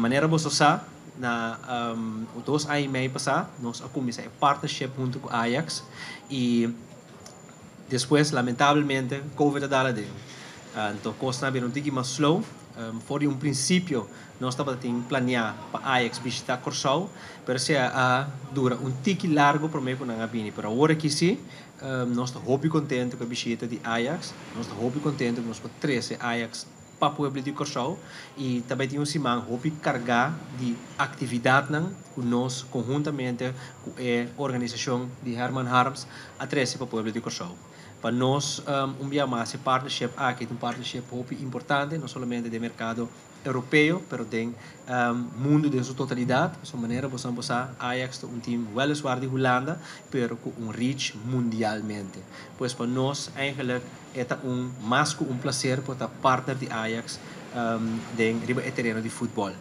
maneira você sabe, na dois anos e meio passado, nós começamos a partnership junto com Ajax e depois, lamentavelmente, Covid dá de. Então, costa bem um pouquinho mais slow. Foi um princípio, nós estávamos planear para Ajax visitar Corsau, mas se dura um pouquinho largo para mim, para não para agora que sim, nós estamos muito contentes com a visita de Ajax, nós estamos muito contentes com os três Ajax para o pueblo de Corsau e também temos semana muito carregada de atividade que nós conjuntamente com a organização de Herman Harms a três para o pueblo de Corsau. Para nós, mais partnership aqui é um partnership muito importante, não somente do mercado europeu, mas tem mundo em sua totalidade. De essa maneira, podemos Ajax um time weliswaar de Holanda, mas com reach mundialmente. Pois para nós, eigenlijk, é mais que prazer para estar partner de Ajax dentro do terreno de futebol.